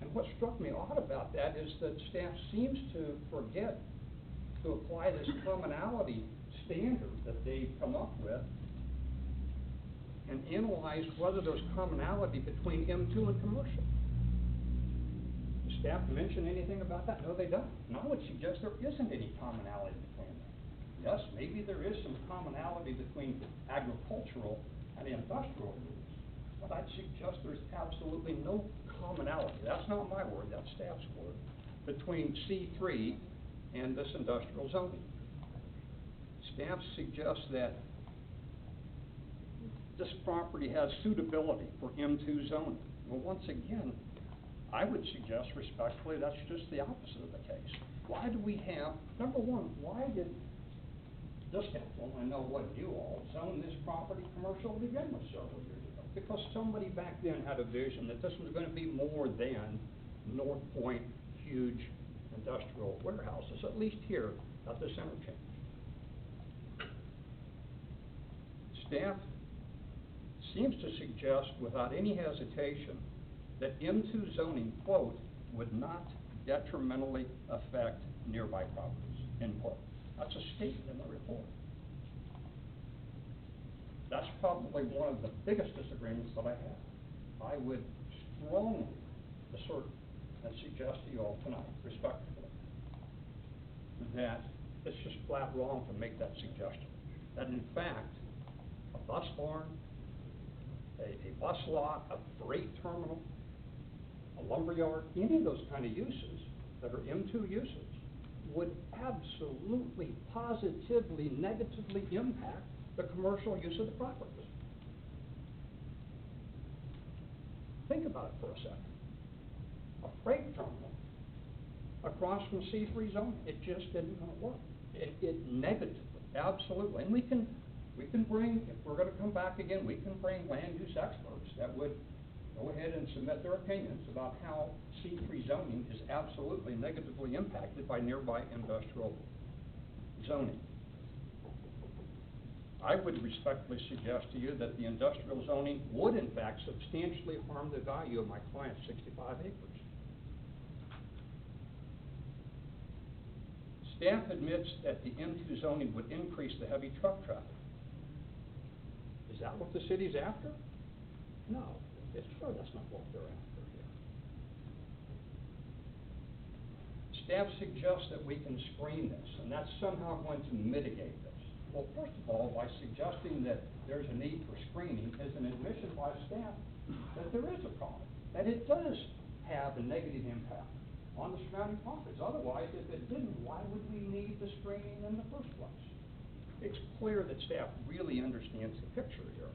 And what struck me odd about that is that staff seems to forget to apply this commonality standard that they've come up with and analyze whether there's commonality between M2 and commercial. Does staff mention anything about that? No, they don't. And I would suggest there isn't any commonality between them. Yes, maybe there is some commonality between agricultural and industrial use, but I'd suggest there's absolutely no commonality, that's not my word, that's staff's word, between C3 and this industrial zoning. Staff suggests that this property has suitability for M2 zoning. Well, once again, I would suggest respectfully that's just the opposite of the case. Why do we have, number one, why did this council, I know what you all, zone this property commercial to begin with several years ago? Because somebody back then had a vision that this was going to be more than North Point huge industrial warehouses, at least here at this interchange. Staff seems to suggest without any hesitation that M2 zoning, quote, would not detrimentally affect nearby properties, end quote. That's a statement in the report. That's probably one of the biggest disagreements that I have. I would strongly assert and suggest to you all tonight, respectfully, that it's just flat wrong to make that suggestion. That in fact, a bus barn, a bus lot, a freight terminal, a lumberyard, any of those kind of uses that are M2 uses would absolutely, positively, negatively impact the commercial use of the property. Think about it for a second. A freight terminal across from C3 zone, it just isn't going to work. It negatively, absolutely. And we can bring, if we're going to come back again, we can bring land use experts that would go ahead and submit their opinions about how C3 zoning is absolutely negatively impacted by nearby industrial zoning. I would respectfully suggest to you that the industrial zoning would in fact substantially harm the value of my client's 65 acres. Staff admits that the M2 zoning would increase the heavy truck traffic. Is that what the city's after? No, it's sure that's not what they're after here. Staff suggests that we can screen this, and that's somehow going to mitigate this. Well, first of all, by suggesting that there's a need for screening is an admission by staff that there is a problem, that it does have a negative impact on the surrounding properties. Otherwise, if it didn't, why would we need the screening in the first place? It's clear that staff really understands the picture here.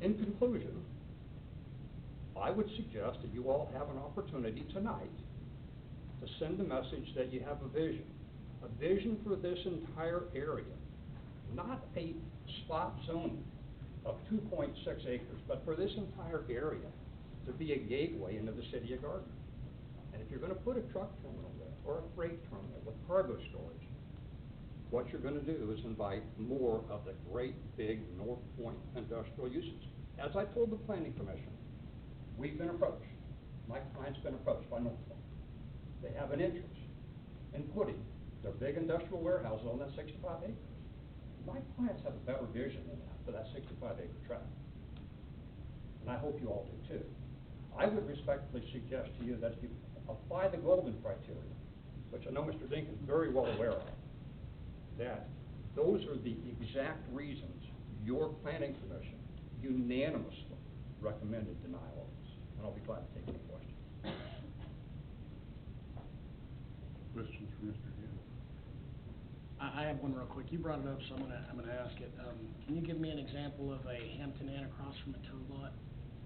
In conclusion, I would suggest that you all have an opportunity tonight to send a message that you have a vision for this entire area, not a spot zoning of 2.6 acres, but for this entire area to be a gateway into the city of Gardner. And if you're going to put a truck terminal there, or a freight terminal with cargo storage, what you're going to do is invite more of the great big North Point industrial uses. As I told the Planning Commission, we've been approached. My client's been approached by North Point. They have an interest in putting their big industrial warehouses on that 65 acres. My clients have a better vision than that for that 65-acre tract. And I hope you all do too. I would respectfully suggest to you that if you apply the Golden criteria, which I know Mr. Dinkins is very well aware of, that those are the exact reasons your Planning Commission unanimously recommended denial of this. And I'll be glad to take any questions. Questions for Mr. Gann? I have one real quick. You brought it up, so I'm gonna ask it. Can you give me an example of a Hampton Inn across from a tow lot?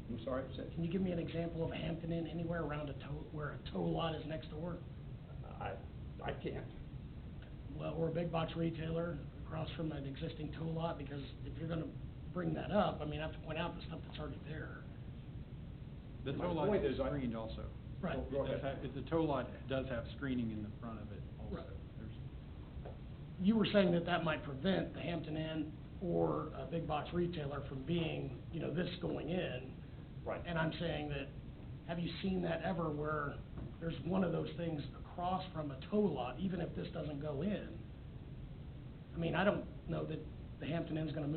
I'm sorry, Can you give me an example of a Hampton Inn anywhere around where a tow lot is next door? I can't. Well, we're a big box retailer across from an existing tow lot, because if you're gonna bring that up, I mean, I have to point out the stuff that's already there. The My tow lot point is is I- screened also. Right. Go It does ahead. have- The tow lot does have screening in the front of it also. Right. There's, you were saying that that might prevent the Hampton Inn or a big box retailer from being, you know, this going in. Right. And I'm saying that, have you seen that ever where there's one of those things across from a tow lot, even if this doesn't go in? I mean, I don't know that the Hampton Inn's gonna move